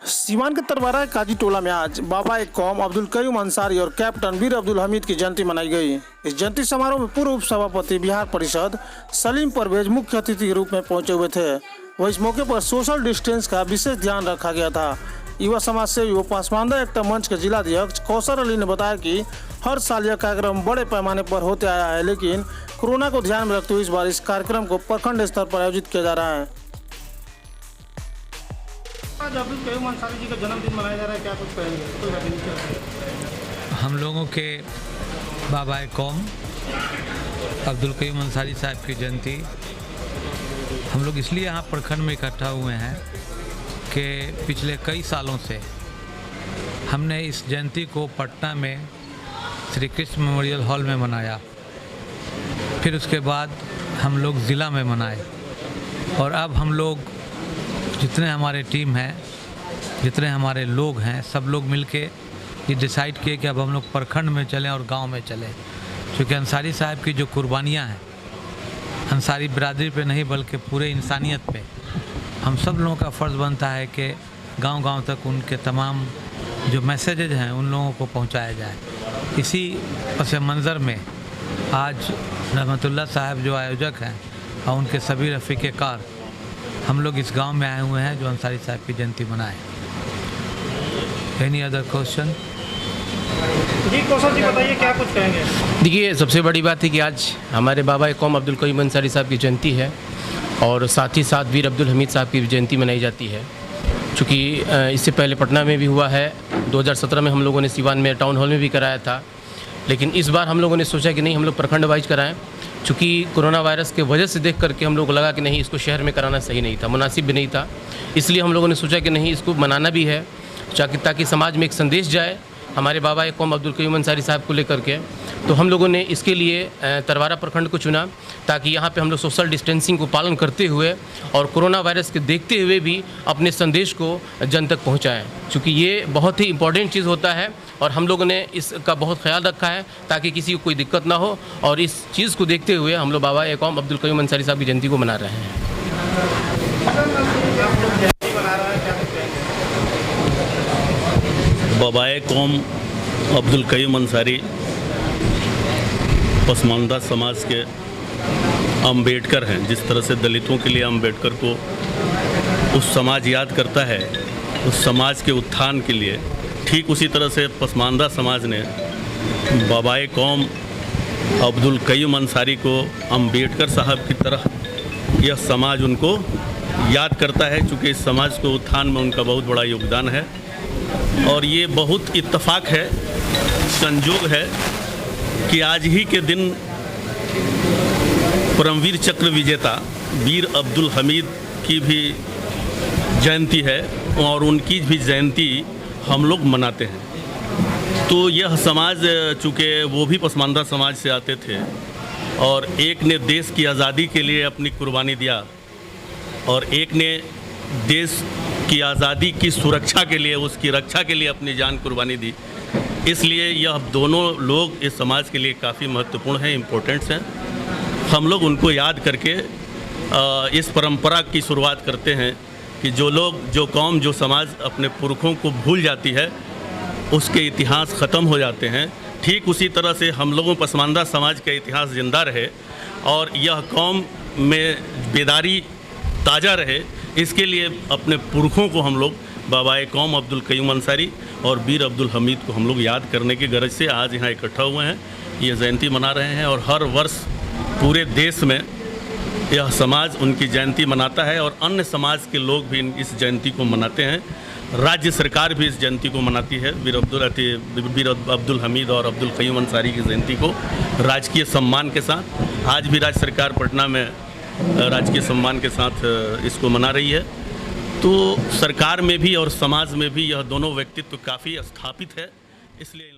सीवान के तरवारा काजी टोला में आज बाबा एक कौम अब्दुल कयूम अंसारी और कैप्टन वीर अब्दुल हमीद की जयंती मनाई गई। इस जयंती समारोह में पूर्व उप सभापति बिहार परिषद सलीम परवेज मुख्य अतिथि के रूप में पहुंचे हुए थे। वह इस मौके पर सोशल डिस्टेंस का विशेष ध्यान रखा गया था। युवा समाज सेवी व पसमानदा एकता मंच के जिलाध्यक्ष कौसर अली ने बताया कि हर साल यह कार्यक्रम बड़े पैमाने पर होते आया है, लेकिन कोरोना को ध्यान में रखते हुए इस बार इस कार्यक्रम को प्रखंड स्तर पर आयोजित किया जा रहा है। आज अब्दुल कयूम अंसारी जी का जन्मदिन मनाया जा रहा है, क्या कुछ कहेंगे? हम लोगों के बाबा कौम अब्दुल कयूम अंसारी साहब की जयंती हम लोग इसलिए यहाँ प्रखंड में इकट्ठा हुए हैं कि पिछले कई सालों से हमने इस जयंती को पटना में श्री कृष्ण मेमोरियल हॉल में मनाया, फिर उसके बाद हम लोग ज़िला में मनाए और अब हम लोग जितने हमारे टीम हैं, जितने हमारे लोग हैं, सब लोग मिलके ये डिसाइड किए कि अब हम लोग प्रखंड में चलें और गांव में चलें, क्योंकि अंसारी साहब की जो कुर्बानियां हैं अंसारी बिरादरी पे नहीं बल्कि पूरे इंसानियत पे, हम सब लोगों का फ़र्ज़ बनता है कि गांव-गांव तक उनके तमाम जो मैसेजेज हैं उन लोगों को पहुंचाया जाए। इसी पस मंज़र में आज रहमतुल्लाह साहब जो आयोजक हैं और उनके सभी रफ़ीक़े कार हम लोग इस गांव में आए हुए हैं जो अंसारी साहब की जयंती मनाए। Any other question? जी कौशल जी बताइए, क्या कुछ कहेंगे? देखिए, सबसे बड़ी बात है कि आज हमारे बाबा कौम अब्दुल कयूम अंसारी साहब की जयंती है और साथ ही साथ वीर अब्दुल हमीद साहब की जयंती मनाई जाती है। चूँकि इससे पहले पटना में भी हुआ है, 2017 में हम लोगों ने सीवान में टाउन हॉल में भी कराया था, लेकिन इस बार हम लोगों ने सोचा कि नहीं, हम लोग प्रखंड वाइज कराएं। चूँकि कोरोना वायरस के वजह से देख करके हम लोग को लगा कि नहीं, इसको शहर में कराना सही नहीं था, मुनासिब भी नहीं था, इसलिए हम लोगों ने सोचा कि नहीं, इसको मनाना भी है ताकि समाज में एक संदेश जाए हमारे बाबा कौम अब्दुल कयूम अंसारी साहब को लेकर के। तो हम लोगों ने इसके लिए तरवारा प्रखंड को चुना ताकि यहाँ पे हम लोग सोशल डिस्टेंसिंग को पालन करते हुए और कोरोना वायरस के देखते हुए भी अपने संदेश को जन तक पहुँचाएँ, क्योंकि ये बहुत ही इम्पॉर्टेंट चीज़ होता है और हम लोगों ने इसका बहुत ख्याल रखा है ताकि किसी को कोई दिक्कत ना हो। और इस चीज़ को देखते हुए हम लोग बाबा कौम अब्दुल कयूम अंसारी साहब की जयंती को मना रहे हैं। बाबा कौम अब्दुल कयूम अंसारी पसमानदा समाज के अम्बेडकर हैं। जिस तरह से दलितों के लिए अम्बेडकर को उस समाज याद करता है, उस समाज के उत्थान के लिए, ठीक उसी तरह से पसमानदा समाज ने बाबा कौम अब्दुल कयूम अंसारी को अम्बेडकर साहब की तरह यह समाज उनको याद करता है, चूँकि इस समाज के उत्थान में उनका बहुत बड़ा योगदान है। और ये बहुत इत्तेफाक है, संयोग है कि आज ही के दिन परमवीर चक्र विजेता वीर अब्दुल हमीद की भी जयंती है और उनकी भी जयंती हम लोग मनाते हैं। तो यह समाज, चूँकि वो भी पसमानदा समाज से आते थे और एक ने देश की आज़ादी के लिए अपनी कुर्बानी दिया और एक ने देश की आज़ादी की सुरक्षा के लिए, उसकी रक्षा के लिए अपनी जान कुर्बानी दी, इसलिए यह दोनों लोग इस समाज के लिए काफ़ी महत्वपूर्ण हैं, इम्पोर्टेंट्स हैं। हम लोग उनको याद करके इस परंपरा की शुरुआत करते हैं कि जो लोग, जो कौम, जो समाज अपने पुरखों को भूल जाती है उसके इतिहास ख़त्म हो जाते हैं। ठीक उसी तरह से हम लोगों पसमानदा समाज का इतिहास ज़िंदा रहे और यह कौम में बेदारी ताज़ा रहे, इसके लिए अपने पुरखों को हम लोग बाबा कौम अब्दुल कयूम अंसारी और वीर अब्दुल हमीद को हम लोग याद करने की गरज से आज यहाँ इकट्ठा हुए हैं, ये जयंती मना रहे हैं। और हर वर्ष पूरे देश में यह समाज उनकी जयंती मनाता है और अन्य समाज के लोग भी इस जयंती को मनाते हैं। राज्य सरकार भी इस जयंती को मनाती है, वीर अब्दुल हमीद और अब्दुल कयूम अंसारी की जयंती को राजकीय सम्मान के साथ। आज भी राज्य सरकार पटना में राजकीय सम्मान के साथ इसको मना रही है। तो सरकार में भी और समाज में भी यह दोनों व्यक्तित्व काफ़ी स्थापित है, इसलिए